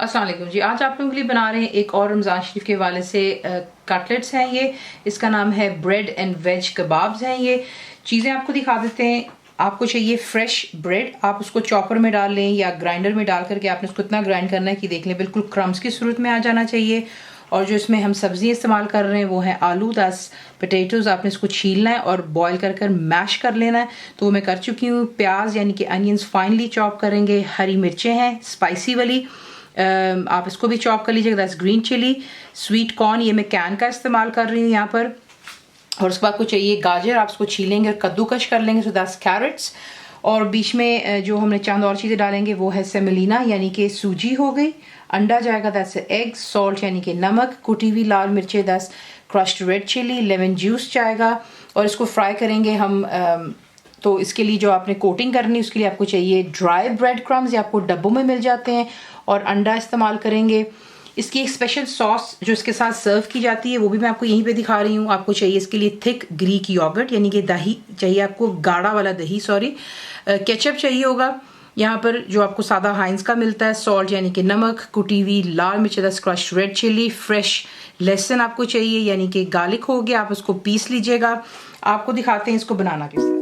अस्सलाम वालेकुम जी। आज आप लोगों के लिए बना रहे हैं एक और रमज़ान शरीफ के हवाले से कटलेट्स हैं। ये इसका नाम है ब्रेड एंड वेज कबाब्स हैं। ये चीज़ें आपको दिखा देते हैं। आपको चाहिए फ्रेश ब्रेड, आप उसको चॉपर में डाल लें या ग्राइंडर में डाल करके आपने उसको इतना ग्राइंड करना है कि देख लें बिल्कुल क्रम्स की सूरत में आ जाना चाहिए। और जो इसमें हम सब्ज़ी इस्तेमाल कर रहे हैं वो है आलू 10 पोटैटोज़। आपने इसको छीलना है और बॉईल कर कर मैश कर लेना है। तो वो मैं कर चुकी हूँ। प्याज यानी कि अनियंस फाइनली चॉप करेंगे। हरी मिर्चें हैं स्पाइसी वाली, आप इसको भी चॉप कर लीजिएगा। That's green chilli. Sweet corn ये मैं कैन का इस्तेमाल कर रही हूँ यहाँ पर। और उसके बाद आपको चाहिए गाजर, आप उसको छीलेंगे और कद्दूकश कर लेंगे। So that's carrots. और बीच में जो हमने चंद और चीज़ें डालेंगे वो है सेमेलिना यानी कि सूजी हो गई। अंडा जाएगा, दैट्स एग। सॉल्ट यानी कि नमक। कुटी हुई लाल मिर्चें, that's crushed red chilli. Lemon juice जाएगा और इसको फ्राई करेंगे हम। तो इसके लिए जो आपने कोटिंग करनी है उसके लिए आपको चाहिए ड्राई ब्रेड क्रम्स, या आपको डब्बों में मिल जाते हैं। और अंडा इस्तेमाल करेंगे। इसकी एक स्पेशल सॉस जो इसके साथ सर्व की जाती है वो भी मैं आपको यहीं पे दिखा रही हूँ। आपको चाहिए इसके लिए थिक ग्रीक योगर्ट यानी कि दही चाहिए आपको, गाढ़ा वाला दही, सॉरी। केचप चाहिए होगा यहाँ पर जो आपको सादा हाइंस का मिलता है। सॉल्ट यानी कि नमक। कुटी हुई लाल मिर्च, that's crushed red chilli. Fresh लहसुन आपको चाहिए यानी कि गार्लिक हो गया, आप उसको पीस लीजिएगा। आपको दिखाते हैं इसको बनाना किस तरह।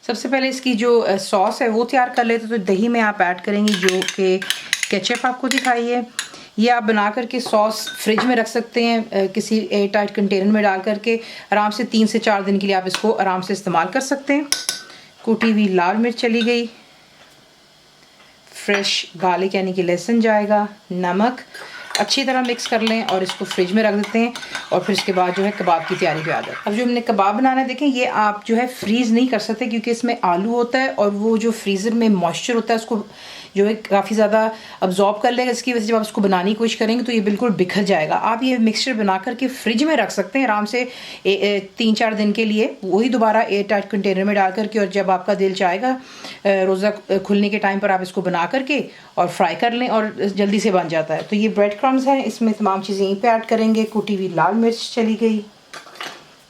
सबसे पहले इसकी जो सॉस है वो तैयार कर लेते। तो दही में आप ऐड करेंगे जो कि केचप आपको दिखाई है। ये आप बना करके सॉस फ्रिज में रख सकते हैं, किसी एयर टाइट कंटेनर में डाल करके आराम से 3 से 4 दिन के लिए आप इसको आराम से इस्तेमाल कर सकते हैं। कुटी हुई लाल मिर्च चली गई। फ्रेश गार्लिक यानी कि लहसुन जाएगा। नमक। अच्छी तरह मिक्स कर लें और इसको फ्रिज में रख देते हैं। और फिर इसके बाद जो है कबाब की तैयारी पे आ जाए। अब जो हमने कबाब बनाना है, देखें ये आप जो है फ्रीज़ नहीं कर सकते क्योंकि इसमें आलू होता है और वो जो फ्रीज़र में मॉइस्चर होता है उसको जो है काफ़ी ज़्यादा अब्जॉर्ब कर लेगा। इसकी वजह से जब आप उसको बनाने की कोशिश करेंगे तो ये बिल्कुल बिखर जाएगा। आप ये मिक्सचर बना करके फ्रिज में रख सकते हैं आराम से 3-4 दिन के लिए, वही दोबारा एयर टाइट कंटेनर में डाल करके। और जब आपका दिल चाहेगा रोज़ा खुलने के टाइम पर आप इसको बना करके और फ्राई कर लें और जल्दी से बन जाता है। तो ये ब्रेड क्रम्स हैं, इसमें तमाम चीज़ें यहीं पे ऐड करेंगे। कुटी हुई लाल मिर्च चली गई।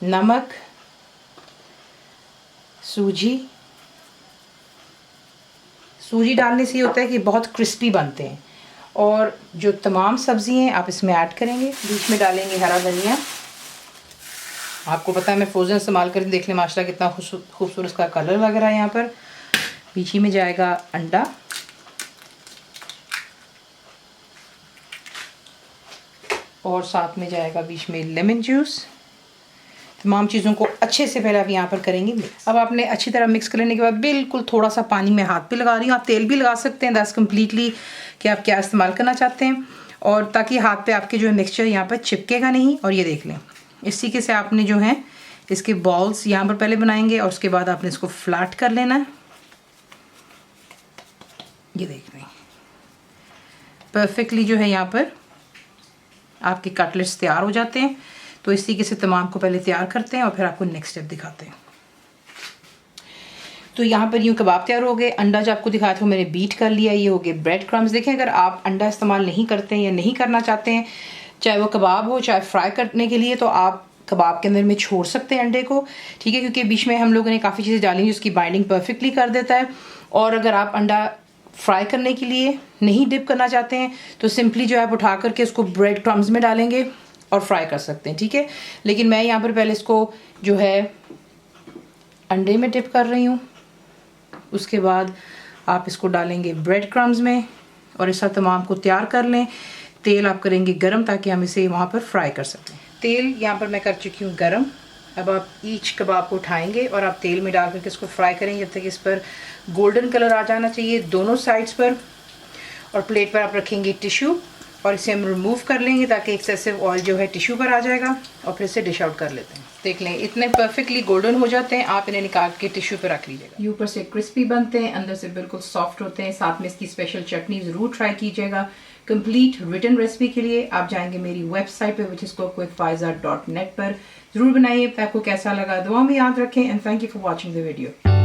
नमक। सूजी डालने से ये होता है कि बहुत क्रिस्पी बनते हैं। और जो तमाम सब्ज़ी हैं आप इसमें ऐड करेंगे। बीच में डालेंगे हरा धनिया। आपको पता है मैं फ्रोज़न इस्तेमाल करके देख लें माशाल्लाह कितना खूबसूरत का कलर लग रहा है यहाँ पर। बीच में जाएगा अंडा। और साथ में जाएगा बीच में लेमन जूस। तमाम चीज़ों को अच्छे से पहले आप यहाँ पर करेंगे मिक्स। अब आपने अच्छी तरह मिक्स कर लेने के बाद बिल्कुल थोड़ा सा पानी में हाथ पे लगा रही हूँ, आप तेल भी लगा सकते हैं, दैट्स कम्प्लीटली कि आप क्या इस्तेमाल करना चाहते हैं। और ताकि हाथ पे आपके जो है मिक्सचर यहाँ पर चिपकेगा नहीं। और ये देख लें इस तरीके से आपने जो है इसके बॉल्स यहाँ पर पहले बनाएंगे और उसके बाद आपने इसको फ्लैट कर लेना है। ये देख लें परफेक्टली जो है यहाँ पर आपके कटलेट्स तैयार हो जाते हैं। तो इस तरीके से तमाम को पहले तैयार करते हैं और फिर आपको नेक्स्ट स्टेप दिखाते हैं। तो यहाँ पर यूँ कबाब तैयार हो गए। अंडा जो आपको दिखाया था मैंने बीट कर लिया। ये हो गए ब्रेड क्रम्स। देखें अगर आप अंडा इस्तेमाल नहीं करते हैं या नहीं करना चाहते हैं, चाहे वो कबाब हो चाहे फ्राई करने के लिए, तो आप कबाब के अंदर में छोड़ सकते हैं अंडे को, ठीक है, क्योंकि बीच में हम लोगों ने काफ़ी चीज़ें डाली उसकी बाइंडिंग परफेक्टली कर देता है। और अगर आप अंडा फ्राई करने के लिए नहीं डिप करना चाहते हैं तो सिंपली जो है आप उठा करके उसको ब्रेड क्रम्स में डालेंगे और फ्राई कर सकते हैं, ठीक है। लेकिन मैं यहाँ पर पहले इसको जो है अंडे में डिप कर रही हूँ। उसके बाद आप इसको डालेंगे ब्रेड क्रम्स में और इस साथ तमाम को तैयार कर लें। तेल आप करेंगे गरम ताकि हम इसे वहाँ पर फ्राई कर सकें। तेल यहाँ पर मैं कर चुकी हूँ गरम। अब आप ईच कबाब को उठाएंगे और आप तेल में डाल करके इसको फ्राई करेंगे जब तक इस पर गोल्डन कलर आ जाना चाहिए दोनों साइड्स पर। और प्लेट पर आप रखेंगे टिश्यू और इसे हम रिमूव कर लेंगे ताकि एक्सेसिव ऑयल जो है टिश्यू पर आ जाएगा और फिर इसे डिश आउट कर लेते हैं। देख लें इतने परफेक्टली गोल्डन हो जाते हैं, आप इन्हें निकाल के टिश्यू पर रख लीजिएगा। ये ऊपर से क्रिस्पी बनते हैं, अंदर से बिल्कुल सॉफ्ट होते हैं। साथ में इसकी स्पेशल चटनी ज़रूर ट्राई कीजिएगा। कंप्लीट रिटन रेसिपी के लिए आप जाएंगे मेरी वेबसाइट पे विच इज़ cookWithFaiza.net पर। ज़रूर बनाइए। आपको कैसा लगा दुआ में याद रखें and thank you for watching the video.